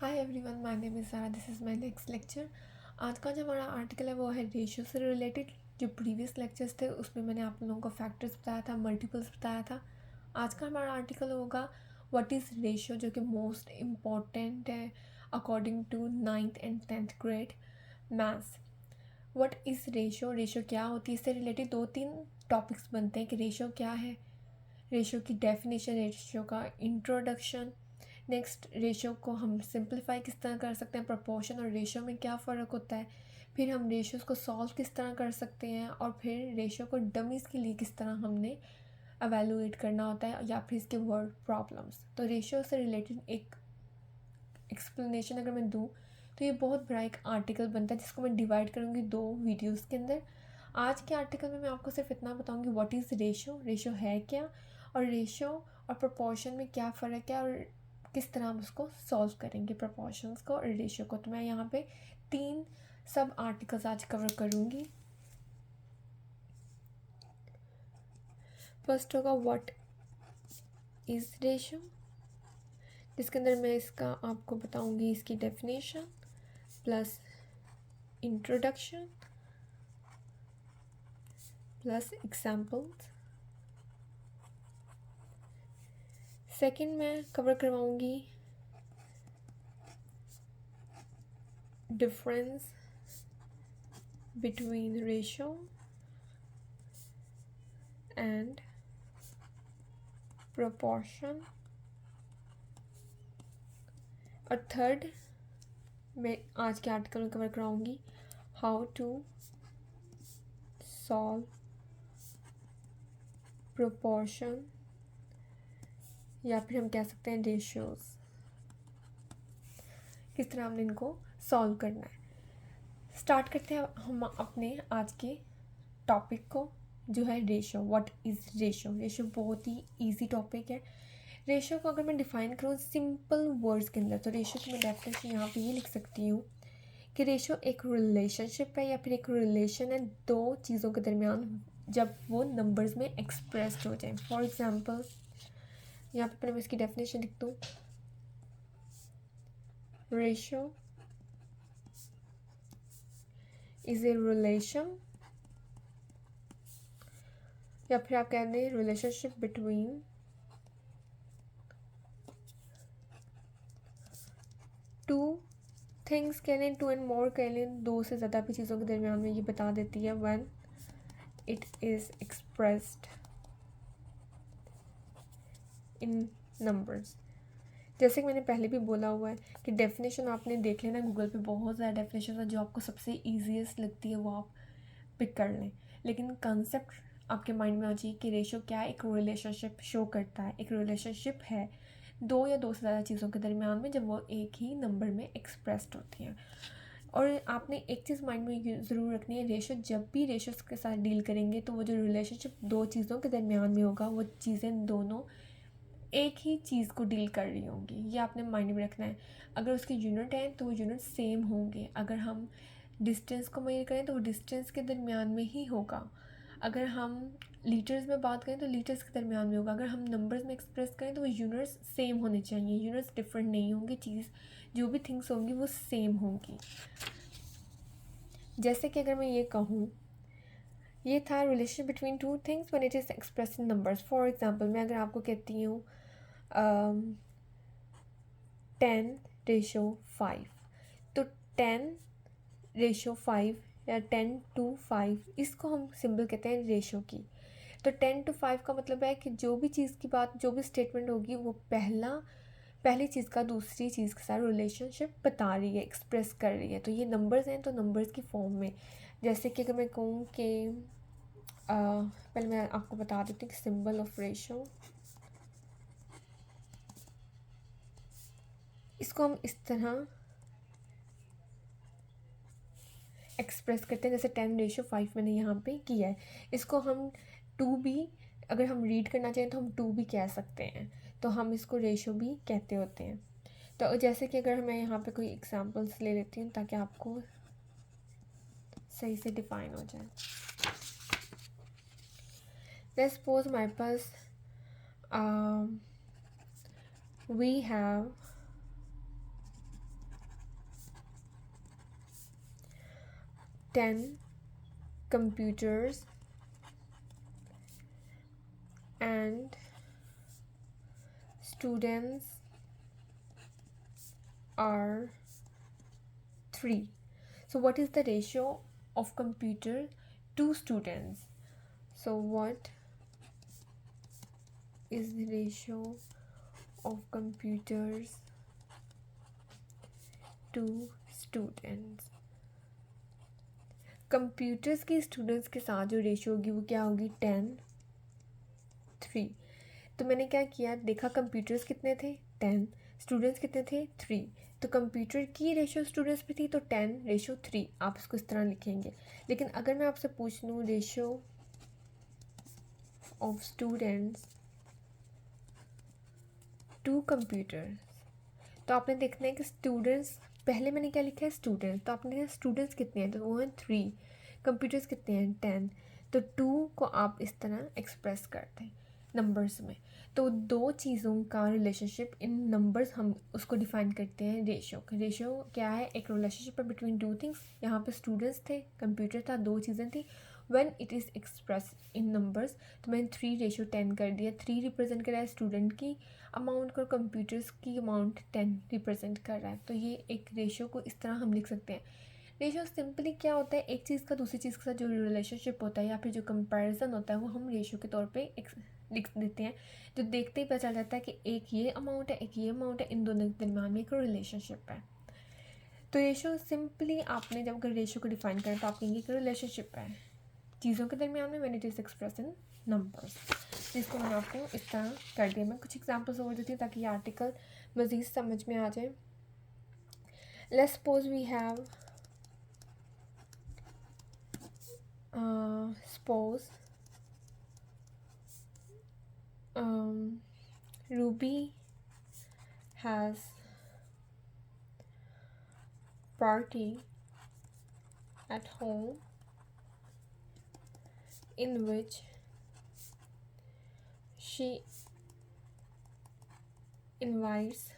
Hi everyone, my name is Sara, this is my next lecture. आज का जो हमारा आर्टिकल है वो है रेशियो से रिलेटेड। जो प्रीवियस लेक्चर्स थे उसमें मैंने आप लोगों को फैक्टर्स बताया था, मल्टीपल्स बताया था। आज का हमारा आर्टिकल होगा व्हाट इज़ रेशियो, जो कि मोस्ट इम्पॉर्टेंट है according to 9th and 10th grade maths. What is ratio, ratio क्या होती है, इससे रिलेटेड 2-3 टॉपिक्स बनते हैं कि रेशियो क्या है, रेशियो की डेफिनेशन, रेशियो का इंट्रोडक्शन। नेक्स्ट, रेशियो को हम सिंपलीफाई किस तरह कर सकते हैं, प्रोपोर्शन और रेशियो में क्या फ़र्क होता है, फिर हम रेशियोज़ को सॉल्व किस तरह कर सकते हैं, और फिर रेशियो को डमीज़ के लिए किस तरह हमने एवेलुएट करना होता है, या फिर इसके वर्ड प्रॉब्लम्स। तो रेशियो से रिलेटेड एक एक्सप्लेनेशन अगर मैं दूँ तो ये बहुत बड़ा एक आर्टिकल बनता है जिसको मैं डिवाइड करूँगी 2 वीडियोज़ के अंदर। आज के आर्टिकल में मैं आपको सिर्फ इतना बताऊँगी व्हाट इज़ रेशियो, रेशियो है क्या, और रेशियो और प्रोपोर्शन में क्या फ़र्क है, और किस तरह हम उसको सॉल्व करेंगे, प्रोपोर्शंस को और रेशियो को। तो मैं यहाँ पे 3 सब आर्टिकल्स आज कवर करूँगी। फर्स्ट होगा व्हाट इज़ रेशियो, जिसके अंदर मैं इसका आपको बताऊँगी इसकी definition plus introduction plus examples. Second मैं कवर करवाऊँगी difference between ratio and proportion. और थर्ड मैं आज के आर्टिकल में कवर कराऊँगी हाउ टू सॉल्व प्रोपोर्शन, या फिर हम कह सकते हैं रेशियोज़, किस तरह हमने इनको सॉल्व करना है। स्टार्ट करते हैं हम अपने आज के टॉपिक को, जो है ratio. What is ratio, ratio बहुत ही इजी टॉपिक है। रेशियो को अगर मैं डिफ़ाइन करूँ सिंपल वर्ड्स के अंदर, तो रेशियो की मैं डेफिनेशन यहाँ पे ये लिख सकती हूँ कि रेशियो एक रिलेशनशिप है या फिर एक रिलेशन है दो चीज़ों के दरमियान जब वो नंबर्स में एक्सप्रेस्ड हो जाए। फॉर एग्जांपल यहाँ पे पहले मैं इसकी डेफिनेशन लिख दूँ। रेशियो इज़ ए रिलेशन, या फिर आप कह दें रिलेशनशिप बिटवीन टू थिंग्स, कह लें टू एंड मोर, कह लें दो से ज़्यादा भी चीज़ों के दरमियान में ये बता देती है when it is expressed in numbers. जैसे कि मैंने पहले भी बोला हुआ है कि डेफिनेशन आपने देख लेना, गूगल पे बहुत ज़्यादा डेफिनेशन है, जो आपको सबसे ईजीएस्ट लगती है वो आप पिक कर लें। लेकिन कंसेप्ट आपके माइंड में आ चाहिए कि रेशियो क्या है, एक रिलेशनशिप शो करता है, एक रिलेशनशिप है दो या दो से ज़्यादा चीज़ों के दरमियान में जब वो एक ही नंबर में एक्सप्रेस्ड होती हैं। और आपने एक चीज़ माइंड में ज़रूर रखनी है, रेशियो जब भी रेशियोज़ के साथ डील करेंगे तो वो जो रिलेशनशिप दो चीज़ों के दरमियान में होगा वो चीज़ें दोनों एक ही चीज़ को डील कर रही होंगी, ये आपने माइंड में रखना है। अगर उसके यूनिट हैं तो वो यूनिट सेम होंगे। अगर हम डिस्टेंस को मेजर करें तो वो डिस्टेंस के दरमियान में ही होगा। अगर हम लीटर्स में बात करें तो लीटर्स के दरमियान में होगा। अगर हम नंबर्स में एक्सप्रेस करें तो वो यूनिट्स सेम होने चाहिए, यूनिट्स डिफरेंट नहीं होंगे। चीज़ जो भी थिंग्स होंगी वो सेम होंगी। जैसे कि अगर मैं ये कहूँ, ये था relation between two things when it is express in numbers. For example मैं अगर आपको कहती हूँ 10:5, तो 10:5 या 10:5 इसको हम सिंबल कहते हैं रेशो की। तो 10:5 का मतलब है कि जो भी चीज़ की बात, जो भी स्टेटमेंट होगी वो पहली चीज़ का दूसरी चीज़ के साथ रिलेशनशिप बता रही है, एक्सप्रेस कर रही है। तो ये नंबर्स हैं तो नंबर्स की फॉर्म में। जैसे कि अगर मैं कहूँ कि पहले मैं आपको बता देती हूँ कि सिंबल ऑफ रेशो, इसको हम इस तरह एक्सप्रेस करते हैं जैसे 10:5 मैंने यहाँ पे किया है। इसको हम टू भी, अगर हम रीड करना चाहें तो हम टू भी कह सकते हैं, तो हम इसको रेशो भी कहते होते हैं। तो जैसे कि अगर मैं यहाँ पे कोई एग्जांपल्स ले लेती हूँ ताकि आपको सही से डिफाइन हो जाए। लेट्स सपोज हमारे पास we have 10 computers and students are 3. So what is the ratio of computer to students? So what is the ratio of computers to students? Computers की स्टूडेंट्स के साथ जो रेशियो होगी वो क्या होगी 10:3. तो मैंने क्या किया, देखा कंप्यूटर्स कितने थे 10, स्टूडेंट्स कितने थे 3. तो कंप्यूटर की रेशियो स्टूडेंट्स पे थी तो 10:3 आप इसको इस तरह लिखेंगे. लेकिन अगर मैं आपसे पूछ लूँ ratio of students to computers, तो आपने देखना है कि स्टूडेंट्स, पहले मैंने क्या लिखा है स्टूडेंट्स, तो आपने देखा स्टूडेंट्स कितने हैं तो वो हैं 3, कंप्यूटर्स कितने हैं 10. तो 2 को आप इस तरह एक्सप्रेस करते हैं नंबर्स में. तो दो चीज़ों का रिलेशनशिप इन नंबर्स हम उसको डिफाइन करते हैं रेशियो. रेशियो क्या है, एक रिलेशनशिप है बिटवीन टू थिंग्स. यहाँ पे स्टूडेंट्स थे, कंप्यूटर था, दो चीज़ें थी. When it is express in numbers, तो मैंने 3:10 कर दिया. 3 रिप्रेजेंट कर रहा है स्टूडेंट की अमाउंट को, कंप्यूटर्स की अमाउंट 10 रिप्रेजेंट कर रहा है. तो ये एक रेशियो को इस तरह हम लिख सकते हैं. रेशियो सिंपली क्या होता है, एक चीज़ का दूसरी चीज़ के साथ जो रिलेशनशिप होता है या फिर जो कंपैरिजन होता है वो हम रेशियो के तौर पे लिख देते हैं. जो देखते ही पता चल जाता है कि एक ये अमाउंट है, एक ये अमाउंट है, इन दोनों के दरम्यान में एक रिलेशनशिप है. तो रेशियो सिंपली आपने जब अगर रेशियो को डिफाइन करें तो आप कहेंगे कि रिलेशनशिप है चीज़ों के दरमियान में when it is express in numbers. जिसको मैंने आपको इस तरह कर दिया. मैं कुछ एग्जांपल्स और देती हूँ ताकि ये आर्टिकल मज़ीद समझ में आ जाए. Let's suppose we have suppose Ruby has party at home in which she invites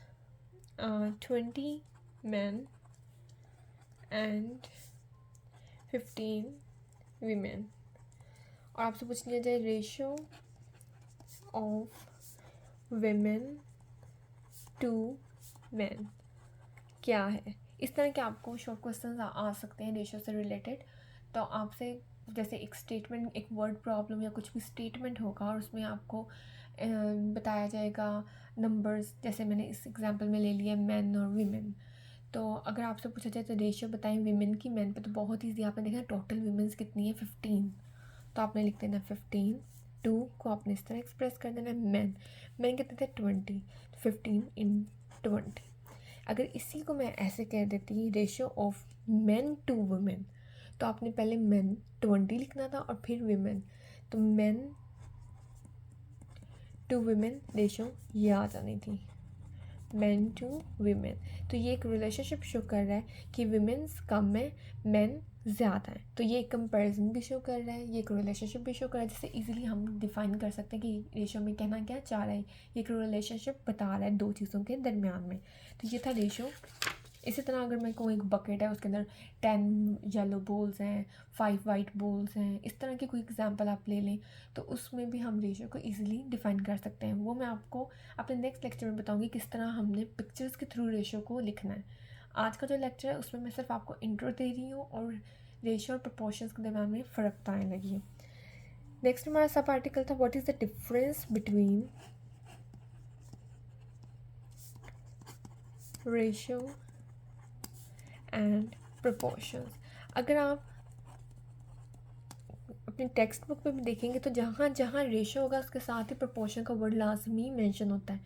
20 men and 15 women. और आपसे पूछ लिया जाए ratio of women to men क्या है. इस तरह के आपको शॉर्ट क्वेश्चंस आ सकते हैं रेशियो से रिलेटेड. तो आपसे जैसे एक स्टेटमेंट, एक वर्ड प्रॉब्लम या कुछ भी स्टेटमेंट होगा और उसमें आपको बताया जाएगा नंबर्स. जैसे मैंने इस एग्जांपल में ले लिया मैन और वीमेन. तो अगर आपसे पूछा जाए तो रेशियो बताएं वीमेन की मैन पे, तो बहुत ईजी. आपने देखा टोटल वीमेंस कितनी है 15, तो आपने लिख देना 15. 2 को आपने इस तरह एक्सप्रेस कर देना मैन कितने थे 20, 15 इन 20. अगर इसी को मैं ऐसे कह देती ratio of men to women, तो आपने पहले मेन 20 लिखना था और फिर वीमेन. तो मेन टू वुमेन रेशियो ये आ जानी थी, मेन टू वीमेन. तो ये एक रिलेशनशिप शो कर रहा है कि वीमेंस कम है, मेन ज़्यादा है. तो ये एक कंपैरिजन भी शो कर रहा है, ये एक रिलेशनशिप भी शो कर रहा है, जिससे इजीली हम डिफाइन कर सकते हैं कि रेशियो में कहना क्या चाह रहा है. ये एक रिलेशनशिप बता रहा है दो चीज़ों के दरमियान में. तो ये था रेशियो. इसी तरह अगर मैं कहूँ एक बकेट है, उसके अंदर 10 येलो बोल्स हैं, 5 वाइट बोल्स हैं, इस तरह की कोई एग्जांपल आप ले लें, तो उसमें भी हम रेशियो को इजीली डिफाइन कर सकते हैं. वो मैं आपको अपने नेक्स्ट लेक्चर में बताऊंगी किस तरह हमने पिक्चर्स के थ्रू रेशियो को लिखना है. आज का जो लेक्चर है उसमें मैं सिर्फ आपको इंट्रो दे रही हूँ और रेशियो और प्रपोर्शंस के दरम्यान में फ़र्क बताने लगी हूँ. नेक्स्ट हमारा सब आर्टिकल था what is the difference between ratio and proportions. अगर आप अपनी टेक्स्ट बुक में भी देखेंगे तो जहाँ जहाँ रेशियो होगा उसके साथ ही प्रपोर्शन का वर्ड लाजमी मेंशन होता है.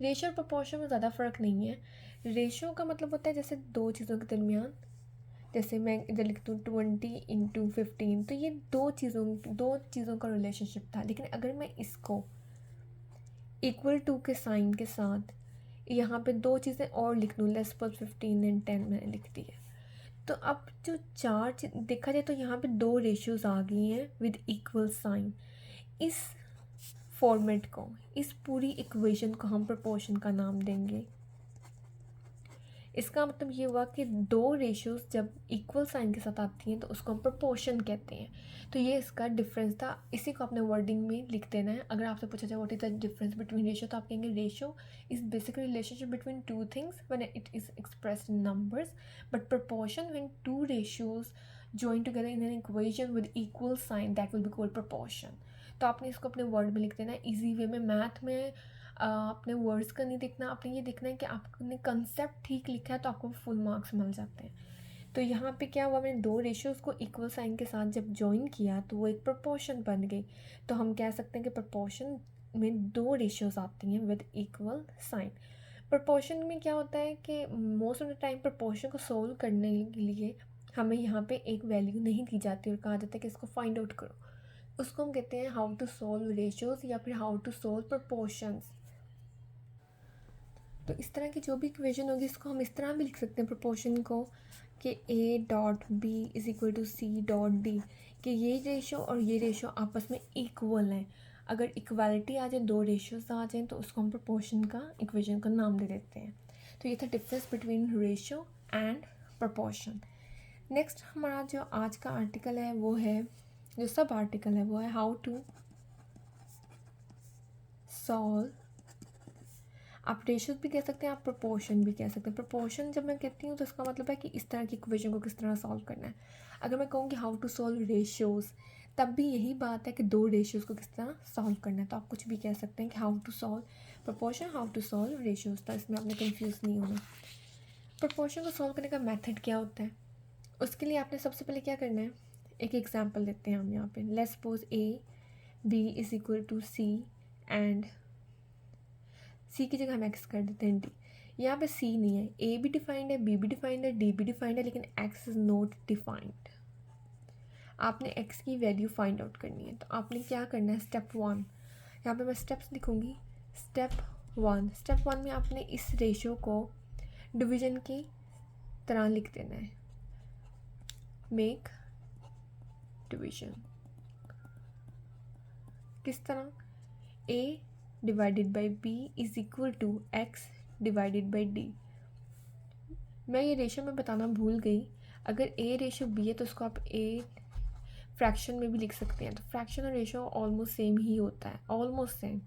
रेशियो और प्रपोर्शन में ज़्यादा फ़र्क नहीं है. रेशियो का मतलब होता है जैसे दो चीज़ों के दरमियान, जैसे मैं इधर लिखती हूँ 20:15, तो ये दो चीज़ों का रिलेशनशिप था. लेकिन अगर मैं इसको इक्वल टू के साइन के साथ यहाँ पे दो चीज़ें और लिख दूँ, लेट्स सपोज 15 एंड 10 मैंने लिख दी है, तो अब जो चार देखा जाए तो यहाँ पे दो रेशियोज़ आ गई हैं विद इक्वल साइन. इस फॉर्मेट को, इस पूरी इक्वेशन को हम प्रपोर्शन का नाम देंगे इसका मतलब ये हुआ कि दो रेशियोज़ जब इक्वल साइन के साथ आती हैं तो उसको हम प्रोपोर्शन कहते हैं। तो ये इसका डिफरेंस था, इसी को अपने वर्डिंग में लिख देना है। अगर आपसे पूछा जाए what is the difference between ratio, तो आप कहेंगे ratio is basically relationship between two things when it is expressed in numbers, but proportion when two ratios join together in an equation with equal sign, that will be called proportion. तो आपने इसको अपने word में लिख देना है easy way में। Math में अपने वर्ड्स का नहीं देखना, आपने ये देखना है कि आपने कंसेप्ट ठीक लिखा है तो आपको फुल मार्क्स मिल जाते हैं। तो यहाँ पे क्या हुआ, मैंने दो रेशियोज़ को इक्वल साइन के साथ जब ज्वाइन किया तो वो एक प्रोपोर्शन बन गई। तो हम कह सकते हैं कि प्रोपोर्शन में दो रेशियोज़ आती हैं विद इक्वल साइन। प्रोपोर्शन में क्या होता है कि most of the time proportion को सोल्व करने के लिए हमें यहाँ पे एक वैल्यू नहीं दी जाती और कहा जाता है कि इसको फाइंड आउट करो। उसको हम कहते हैं हाउ टू सोल्व रेशियोज़ या फिर हाउ टू सोल्व प्रोपोर्शंस। तो इस तरह की जो भी इक्वेशन होगी इसको हम इस तरह भी लिख सकते हैं प्रोपोर्शन को कि A dot B is equal to C dot D, कि ये रेशियो और ये रेशियो आपस में इक्वल हैं। अगर इक्वालिटी आ जाए, दो रेशियोज आ जाएँ, तो उसको हम प्रोपोर्शन का इक्वेशन का नाम दे देते हैं। तो ये था difference between ratio and proportion. Next हमारा जो आज का आर्टिकल है वो है, जो सब आर्टिकल है वो है हाउ टू सॉल्व। आप रेशियोज भी कह सकते हैं, आप प्रोपोर्शन भी कह सकते हैं। प्रोपोर्शन जब मैं कहती हूँ तो इसका मतलब है कि इस तरह की इक्वेशन को किस तरह सॉल्व करना है। अगर मैं कहूँगी हाउ टू सॉल्व रेशियोज़, तब भी यही बात है कि दो रेशियोज़ को किस तरह सॉल्व करना है। तो आप कुछ भी कह सकते हैं कि how to solve proportion, how to solve ratios. तो इसमें आपने कन्फ्यूज़ नहीं होना। प्रोपोर्शन को सॉल्व करने का मेथड क्या होता है, उसके लिए आपने सबसे पहले क्या करना है, एक एग्जांपल लेते हैं हम यहाँ पे। Let's suppose A B is equal to C and C की जगह हम एक्स कर देते हैं डी। यहाँ पे सी नहीं है, ए भी डिफाइंड है, बी भी डिफाइंड है, डी भी डिफाइंड है, लेकिन एक्स इज़ नॉट डिफाइंड। आपने एक्स की वैल्यू फाइंड आउट करनी है। तो आपने क्या करना है, स्टेप वन, यहाँ पे मैं स्टेप्स लिखूँगी। स्टेप वन में आपने इस रेशियो को डिवीजन की तरह लिख देना है, मेक डिवीजन। किस तरह, a divided by b is equal to x divided by d। मैं ये रेशियो में बताना भूल गई, अगर a रेशियो b है तो उसको आप a फ्रैक्शन में भी लिख सकते हैं। तो फ्रैक्शन और रेशियो ऑलमोस्ट सेम ही होता है, almost same.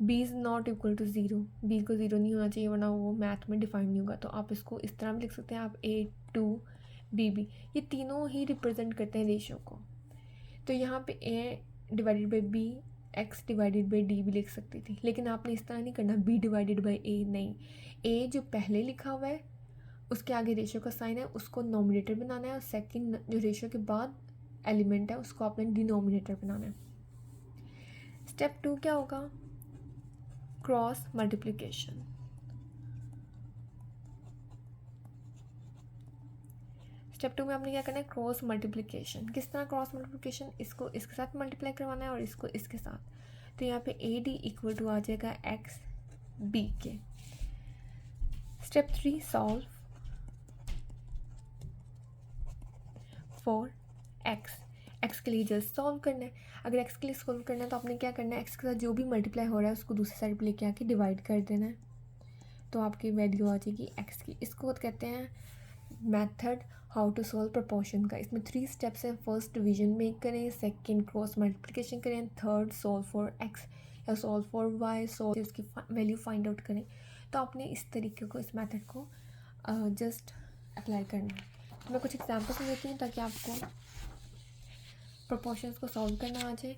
b is not equal to zero, b को ज़ीरो नहीं होना चाहिए वरना वो मैथ में डिफाइन नहीं होगा। तो आप इसको इस तरह भी लिख सकते हैं, आप a टू b, ये तीनों ही रिप्रेजेंट करते हैं रेशियो को। तो यहाँ पे a divided by b x divided by D भी लिख सकती थी, लेकिन आपने इस तरह नहीं करना b डिवाइडेड बाई a, नहीं। a जो पहले लिखा हुआ है उसके आगे रेशियो का साइन है, उसको नोमिनेटर बनाना है, और सेकंड जो रेशियो के बाद एलिमेंट है उसको आपने डिनोमिनेटर बनाना है। स्टेप टू क्या होगा, क्रॉस मल्टीप्लिकेशन। स्टेप टू में आपने क्या करना है, क्रॉस मल्टीप्लिकेशन। किस तरह क्रॉस मल्टीप्लिकेशन, इसको इसके साथ मल्टीप्लाई करवाना है और इसको इसके साथ। तो यहाँ पे ए डी इक्वल टू आ जाएगा एक्स बी के। Step three, solve for x के लिए जस्ट सॉल्व करना है। अगर एक्स के लिए सॉल्व करना है तो आपने क्या करना है, एक्स के साथ जो भी मल्टीप्लाई हो रहा है उसको दूसरी साइड पर लेके आके डिवाइड कर देना है, तो आपकी वैल्यू आ जाएगी एक्स की। इसको कहते हैं method how to solve proportion का। इसमें 3 स्टेप्स हैं, फर्स्ट डिवीजन मेक करें, सेकंड क्रॉस मल्टीप्लिकेशन करें, थर्ड सॉल्व फॉर एक्स या सॉल्व फॉर वाई, सॉल्व उसकी वैल्यू फाइंड आउट करें। तो आपने इस तरीके को, इस मेथड को जस्ट अप्लाई करना है। तो मैं कुछ एग्जांपल्स देती हूँ ताकि आपको प्रोपोर्शंस को सॉल्व करना आ जाए।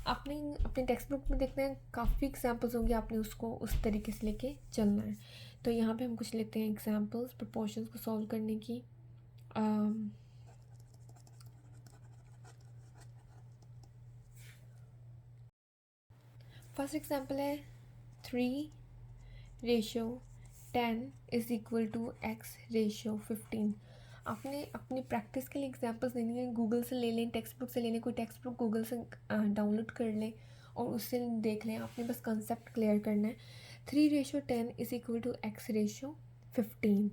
आपने अपने टेक्स्ट बुक में देखना है, काफ़ी एग्जांपल्स होंगे, आपने उसको उस तरीके से लेके चलना है। तो यहाँ पे हम कुछ लेते हैं एग्जांपल्स प्रोपोर्शंस को सॉल्व करने की। फर्स्ट एग्जांपल है 3:10 is equal to x ratio 15। आपने अपनी प्रैक्टिस के लिए एग्जांपल्स लेनी है, गूगल से ले लें, टेक्स्ट बुक से ले लें, कोई टेक्स्ट बुक गूगल से डाउनलोड कर लें और उससे देख लें। आपने बस कंसेप्ट क्लियर करना है। 3:10 is equal to x ratio 15।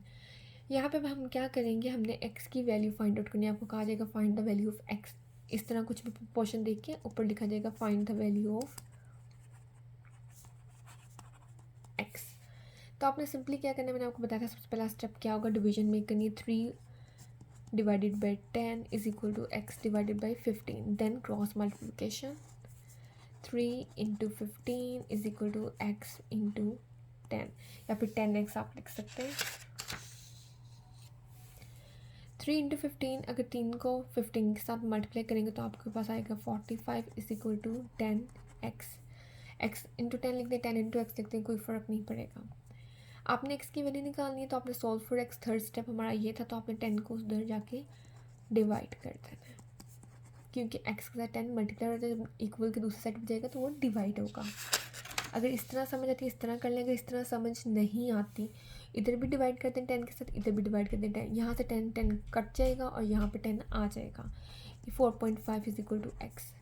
यहाँ पे हम क्या करेंगे, हमने x की वैल्यू फाइंड आउट करनी है। आपको कहा जाएगा find the value of x, इस तरह कुछ भी पोर्शन देख के ऊपर लिखा जाएगा find the value of x। तो आपने सिंपली क्या करना है, मैंने आपको बताया था सबसे पहला स्टेप क्या होगा, डिवीजन में करनी है 3 divided by 10 is equal to x divided by 15, then cross multiplication 3 into 15 is equal to x into 10, या फिर 10x आप लिख सकते हैं। 3 इंटू 15, अगर 3 को 15 के साथ मल्टीप्लाई करेंगे तो आपके पास आएगा 45 is equal to 10x। x into 10 लिखते हैं, 10 इंटू एक्स लिखते हैं, कोई फ़र्क नहीं पड़ेगा। आपने x की वैल्यू निकालनी है तो आपने solve for x, third step हमारा ये था, तो आपने 10 को उधर जाके डिवाइड कर देना है, क्योंकि x के साथ 10 मल्टीप्लाई होता है, जब इक्वल के दूसरे साइड पर जाएगा तो वो डिवाइड होगा। अगर इस तरह समझ आती है इस तरह कर लें, अगर इस तरह समझ नहीं आती इधर भी डिवाइड करते हैं 10 के साथ, इधर भी डिवाइड करते हैं 10, यहाँ से 10 कट जाएगा और यहाँ पे 10 आ जाएगा। ये 4.5 is equal to X,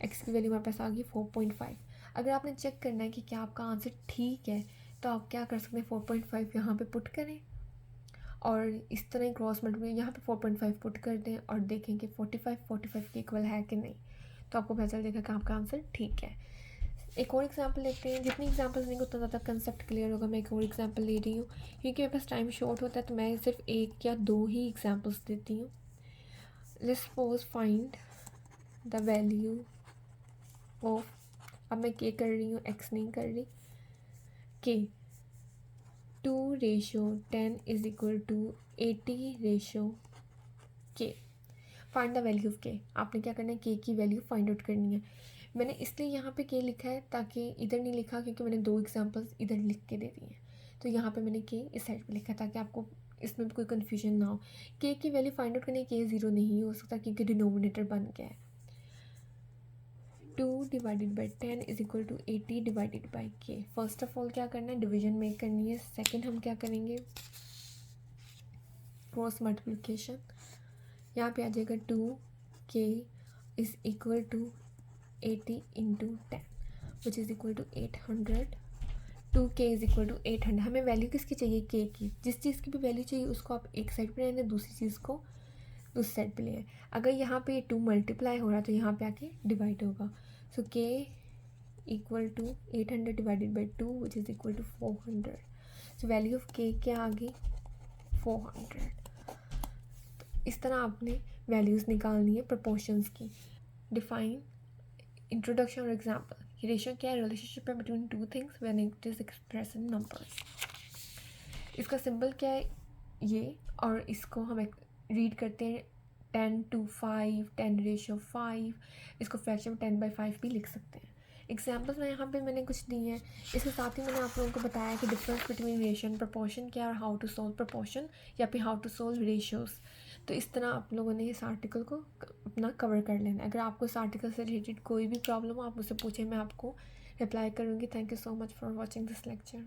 X की वैल्यू हमारे पास आ गई 4.5। अगर आपने चेक करना है कि क्या आपका आंसर ठीक है तो आप क्या कर सकते हैं, 4.5 यहाँ पे पुट करें और इस तरह ही क्रॉस मल्टीप्लाई यहाँ पे 4.5 पुट कर दें और देखें कि 45 के इक्वल है कि नहीं, तो आपको पता चल जाएगा कि आपका आंसर ठीक है। एक और एग्जांपल लेते हैं, जितनी एग्जांपल्स लेंगे उतना ज़्यादा कंसेप्ट क्लियर होगा। मैं एक और एग्जांपल ले रही हूँ क्योंकि मेरे पास टाइम शॉर्ट होता है, तो मैं सिर्फ 1 या 2 ही एग्जांपल्स देती हूँ। Let's suppose find the value of, अब मैं के कर रही हूँ, एक्स नहीं कर रही, के 2:10 is equal to 80:k। Find the value of K, आपने क्या करना है, के की वैल्यू फाइंड आउट करनी है। मैंने इसलिए यहाँ पे के लिखा है ताकि इधर नहीं लिखा, क्योंकि मैंने 2 एग्जांपल्स इधर लिख के दे दी हैं, तो यहाँ पे मैंने के इस साइड पे लिखा ताकि आपको इसमें भी कोई कन्फ्यूजन ना हो। के की वैल्यू फाइंड आउट करने के 0 नहीं हो सकता क्योंकि डिनोमिनेटर बन गया है। 2 divided by 10 is equal to 80 divided by K. First of all क्या करना है, डिवीजन मेक करनी है। सेकंड हम क्या करेंगे, क्रॉस मल्टीप्लिकेशन, यहाँ पे आ जाएगा 2k is equal to 80 into 10 which is equal to 800। 2k is equal to 800। हमें वैल्यू किसकी चाहिए, के की। जिस चीज़ की भी वैल्यू चाहिए उसको आप एक साइड पे रहने, दूसरी चीज़ को दूसरी साइड पे ले आए। अगर यहाँ पे 2 मल्टीप्लाई हो रहा है तो यहाँ पे आके डिवाइड होगा। So K equal to 800 divided by 2 which is equal to 400। So value of K क्या आ गई, 400। इस तरह आपने वैल्यूज़ निकालनी है प्रोपोर्शंस की। डिफाइन इंट्रोडक्शन और एग्जाम्पल। ये रेशियो क्या है, रिलेशनशिप है between two things when it is express in numbers. इसका सिंबल क्या है ये, और इसको हम रीड करते हैं 10:5, 10:5। इसको फ्रैक्शन में 10/5 भी लिख सकते हैं। एग्जाम्पल्स में यहाँ पे मैंने कुछ दी हैं। इसके साथ ही मैंने आप लोगों को बताया कि difference between ratio and proportion क्या है और हाउ टू सोल्व प्रोपोर्शन या फिर हाउ टू सोल्व रेशियोज़। तो इस तरह आप लोगों ने इस आर्टिकल को अपना कवर कर लेना है। अगर आपको इस आर्टिकल से रिलेटेड कोई भी प्रॉब्लम हो आप मुझसे पूछें, मैं आपको रिप्लाई करूँगी। Thank you so much for watching this lecture.